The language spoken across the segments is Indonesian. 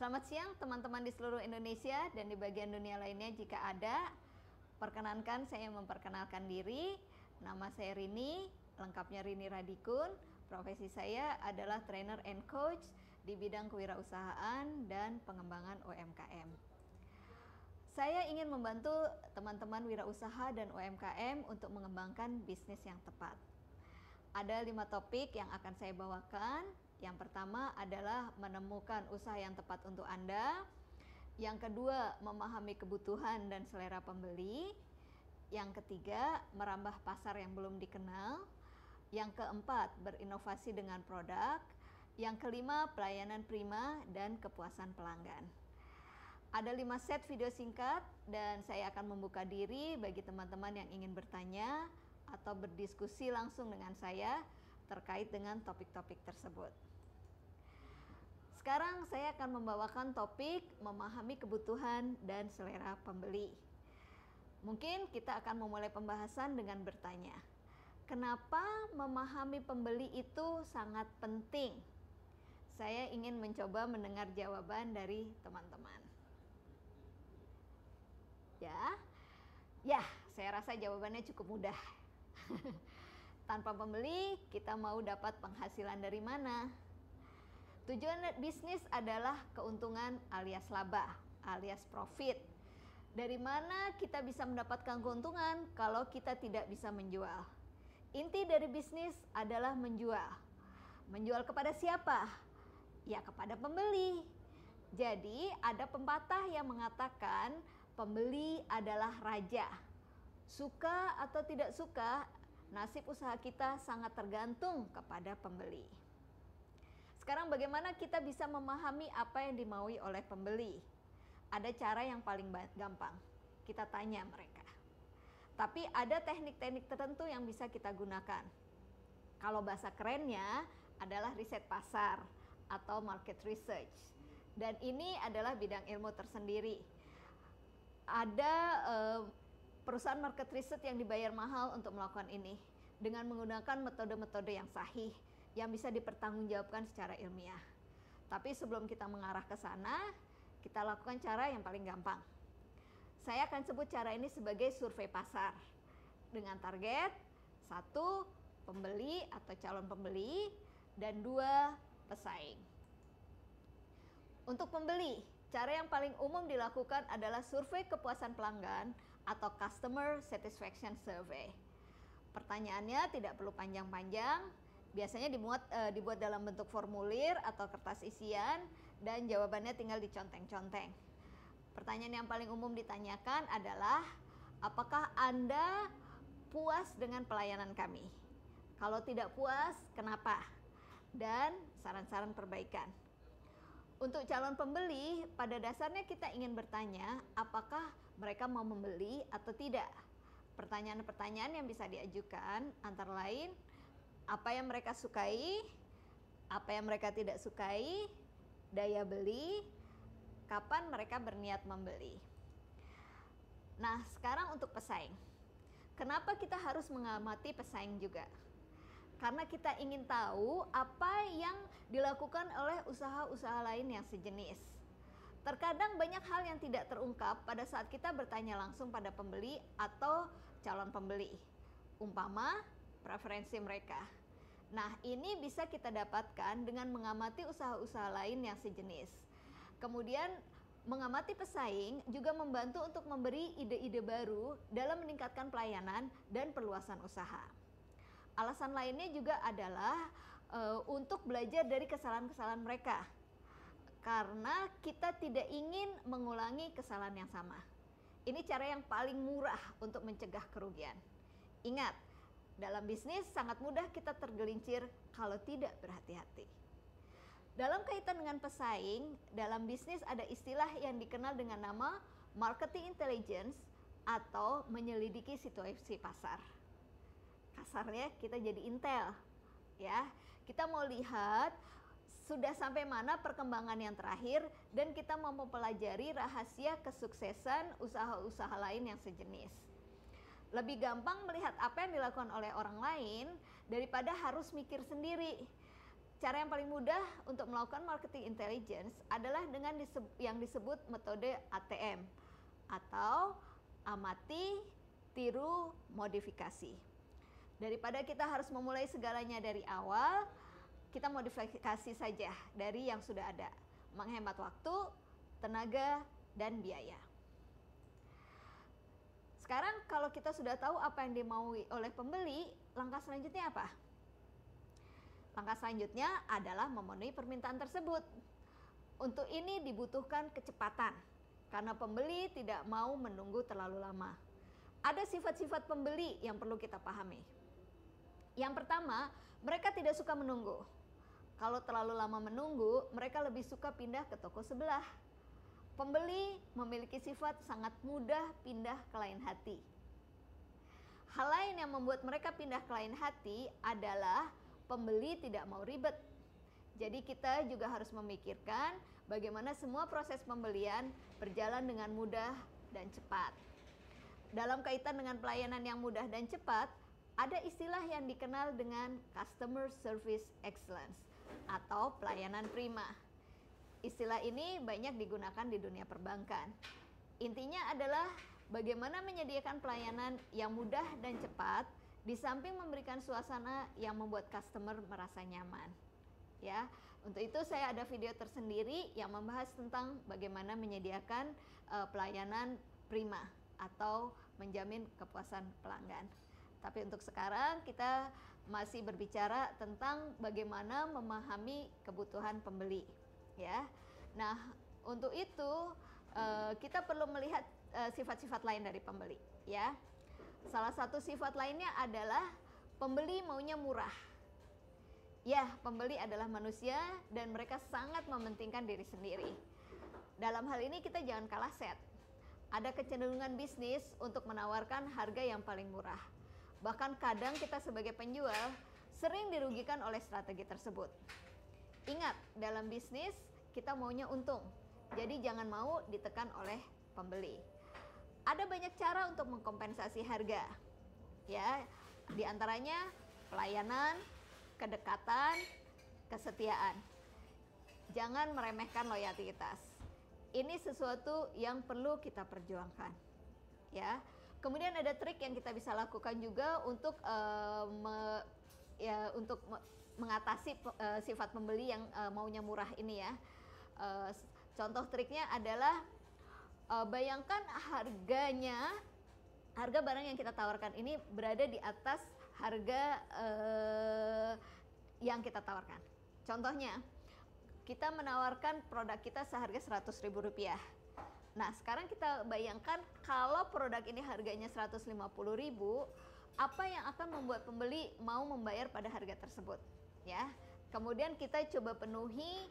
Selamat siang teman-teman di seluruh Indonesia dan di bagian dunia lainnya jika ada. Perkenankan saya memperkenalkan diri. Nama saya Rini, lengkapnya Rini Radikun. Profesi saya adalah trainer and coach di bidang kewirausahaan dan pengembangan UMKM. Saya ingin membantu teman-teman wirausaha dan UMKM untuk mengembangkan bisnis yang tepat. Ada 5 topik yang akan saya bawakan. Yang pertama adalah menemukan usaha yang tepat untuk Anda. Yang kedua, memahami kebutuhan dan selera pembeli. Yang ketiga, merambah pasar yang belum dikenal. Yang keempat, berinovasi dengan produk. Yang kelima, pelayanan prima dan kepuasan pelanggan. Ada 5 set video singkat dan saya akan membuka diri bagi teman-teman yang ingin bertanya atau berdiskusi langsung dengan saya terkait dengan topik-topik tersebut. Sekarang saya akan membawakan topik memahami kebutuhan dan selera pembeli. Mungkin kita akan memulai pembahasan dengan bertanya, kenapa memahami pembeli itu sangat penting? Saya ingin mencoba mendengar jawaban dari teman-teman. Ya, saya rasa jawabannya cukup mudah. Tanpa pembeli, kita mau dapat penghasilan dari mana? Tujuan bisnis adalah keuntungan alias laba, alias profit. Dari mana kita bisa mendapatkan keuntungan kalau kita tidak bisa menjual? Inti dari bisnis adalah menjual. Menjual kepada siapa? Ya, kepada pembeli. Jadi, ada pepatah yang mengatakan pembeli adalah raja. Suka atau tidak suka, nasib usaha kita sangat tergantung kepada pembeli. Sekarang bagaimana kita bisa memahami apa yang dimaui oleh pembeli? Ada cara yang paling gampang, kita tanya mereka. Tapi ada teknik-teknik tertentu yang bisa kita gunakan. Kalau bahasa kerennya adalah riset pasar atau market research. Dan ini adalah bidang ilmu tersendiri. Ada perusahaan market research yang dibayar mahal untuk melakukan ini dengan menggunakan metode-metode yang sahih yang bisa dipertanggungjawabkan secara ilmiah. Tapi sebelum kita mengarah ke sana, kita lakukan cara yang paling gampang. Saya akan sebut cara ini sebagai survei pasar dengan target 1. Pembeli atau calon pembeli dan 2. Pesaing. Untuk pembeli, cara yang paling umum dilakukan adalah survei kepuasan pelanggan atau Customer Satisfaction Survey. Pertanyaannya tidak perlu panjang-panjang, biasanya dibuat dalam bentuk formulir atau kertas isian dan jawabannya tinggal diconteng-conteng. Pertanyaan yang paling umum ditanyakan adalah, apakah Anda puas dengan pelayanan kami? Kalau tidak puas, kenapa? Dan saran-saran perbaikan. Untuk calon pembeli, pada dasarnya kita ingin bertanya apakah mereka mau membeli atau tidak. Pertanyaan-pertanyaan yang bisa diajukan antara lain, apa yang mereka sukai, apa yang mereka tidak sukai, daya beli, kapan mereka berniat membeli. Nah, sekarang untuk pesaing. Kenapa kita harus mengamati pesaing juga? Karena kita ingin tahu apa yang dilakukan oleh usaha-usaha lain yang sejenis. Terkadang banyak hal yang tidak terungkap pada saat kita bertanya langsung pada pembeli atau calon pembeli. Umpama, preferensi mereka. Nah, ini bisa kita dapatkan dengan mengamati usaha-usaha lain yang sejenis. Kemudian, mengamati pesaing juga membantu untuk memberi ide-ide baru dalam meningkatkan pelayanan dan perluasan usaha. Alasan lainnya juga adalah untuk belajar dari kesalahan-kesalahan mereka. Karena kita tidak ingin mengulangi kesalahan yang sama. Ini cara yang paling murah untuk mencegah kerugian. Ingat, dalam bisnis sangat mudah kita tergelincir kalau tidak berhati-hati. Dalam kaitan dengan pesaing, dalam bisnis ada istilah yang dikenal dengan nama marketing intelligence atau menyelidiki situasi pasar. Kasarnya kita jadi intel, ya. Kita mau lihat sudah sampai mana perkembangan yang terakhir dan kita mau mempelajari rahasia kesuksesan usaha-usaha lain yang sejenis. Lebih gampang melihat apa yang dilakukan oleh orang lain daripada harus mikir sendiri. cara yang paling mudah untuk melakukan marketing intelligence adalah dengan yang disebut metode ATM atau amati, tiru, modifikasi. Daripada kita harus memulai segalanya dari awal, kita modifikasi saja dari yang sudah ada, menghemat waktu, tenaga, dan biaya. Sekarang kalau kita sudah tahu apa yang dimaui oleh pembeli, langkah selanjutnya apa? Langkah selanjutnya adalah memenuhi permintaan tersebut. Untuk ini dibutuhkan kecepatan, karena pembeli tidak mau menunggu terlalu lama. Ada sifat-sifat pembeli yang perlu kita pahami. Yang pertama, mereka tidak suka menunggu. Kalau terlalu lama menunggu, mereka lebih suka pindah ke toko sebelah. Pembeli memiliki sifat sangat mudah pindah ke lain hati. Hal lain yang membuat mereka pindah ke lain hati adalah pembeli tidak mau ribet. Jadi kita juga harus memikirkan bagaimana semua proses pembelian berjalan dengan mudah dan cepat. Dalam kaitan dengan pelayanan yang mudah dan cepat, ada istilah yang dikenal dengan Customer Service Excellence atau pelayanan prima. Istilah ini banyak digunakan di dunia perbankan. Intinya adalah bagaimana menyediakan pelayanan yang mudah dan cepat di samping memberikan suasana yang membuat customer merasa nyaman. Ya, untuk itu saya ada video tersendiri yang membahas tentang bagaimana menyediakan pelayanan prima atau menjamin kepuasan pelanggan. Tapi untuk sekarang kita masih berbicara tentang bagaimana memahami kebutuhan pembeli. Ya, nah untuk itu kita perlu melihat sifat-sifat lain dari pembeli. Ya. Salah satu sifat lainnya adalah pembeli maunya murah. Ya, pembeli adalah manusia dan mereka sangat mementingkan diri sendiri. Dalam hal ini kita jangan kalah set. Ada kecenderungan bisnis untuk menawarkan harga yang paling murah. Bahkan kadang kita sebagai penjual sering dirugikan oleh strategi tersebut. Ingat, dalam bisnis kita maunya untung. Jadi jangan mau ditekan oleh pembeli. Ada banyak cara untuk mengkompensasi harga. Ya, di antaranya pelayanan, kedekatan, kesetiaan. Jangan meremehkan loyalitas. Ini sesuatu yang perlu kita perjuangkan. Ya. Kemudian ada trik yang kita bisa lakukan juga untuk mengatasi sifat pembeli yang maunya murah ini ya. Contoh triknya adalah bayangkan harga barang yang kita tawarkan ini berada di atas harga yang kita tawarkan. Contohnya, kita menawarkan produk kita seharga Rp100.000. Nah, sekarang kita bayangkan kalau produk ini harganya Rp150.000, apa yang akan membuat pembeli mau membayar pada harga tersebut? Ya. Kemudian kita coba penuhi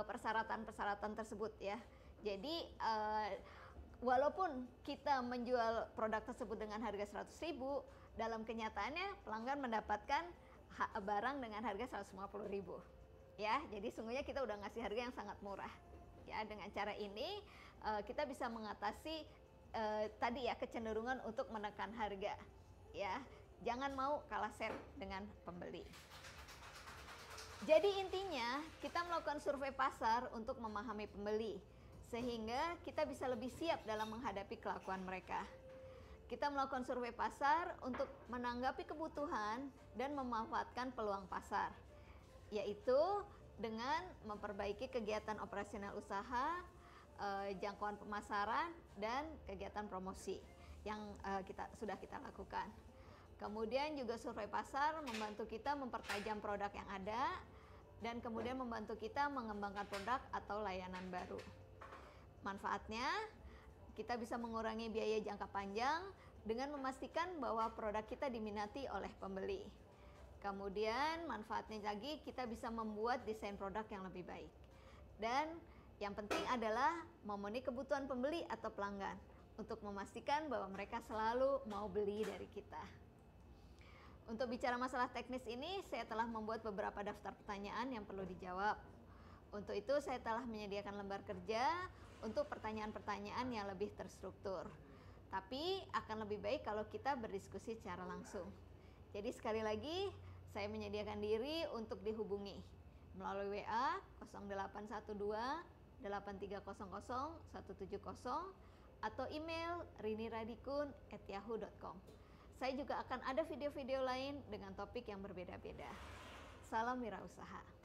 persyaratan-persyaratan tersebut ya. Jadi walaupun kita menjual produk tersebut dengan harga 100.000, dalam kenyataannya pelanggan mendapatkan barang dengan harga 150.000. Ya, jadi sungguhnya kita udah ngasih harga yang sangat murah. Ya, dengan cara ini kita bisa mengatasi tadi ya kecenderungan untuk menekan harga. Ya, jangan mau kalah set dengan pembeli. Jadi intinya kita melakukan survei pasar untuk memahami pembeli, sehingga kita bisa lebih siap dalam menghadapi kelakuan mereka. Kita melakukan survei pasar untuk menanggapi kebutuhan dan memanfaatkan peluang pasar, yaitu dengan memperbaiki kegiatan operasional usaha, jangkauan pemasaran, dan kegiatan promosi yang sudah kita lakukan. Kemudian juga survei pasar membantu kita mempertajam produk yang ada dan kemudian membantu kita mengembangkan produk atau layanan baru. Manfaatnya, kita bisa mengurangi biaya jangka panjang dengan memastikan bahwa produk kita diminati oleh pembeli. Kemudian manfaatnya lagi kita bisa membuat desain produk yang lebih baik. Dan yang penting adalah memenuhi kebutuhan pembeli atau pelanggan untuk memastikan bahwa mereka selalu mau beli dari kita. Untuk bicara masalah teknis ini, saya telah membuat beberapa daftar pertanyaan yang perlu dijawab. Untuk itu, saya telah menyediakan lembar kerja untuk pertanyaan-pertanyaan yang lebih terstruktur. Tapi akan lebih baik kalau kita berdiskusi secara langsung. Jadi sekali lagi, saya menyediakan diri untuk dihubungi. melalui WA 0812 8300 170 atau email riniradikun@yahoo.com. Saya juga akan ada video-video lain dengan topik yang berbeda-beda. Salam wirausaha.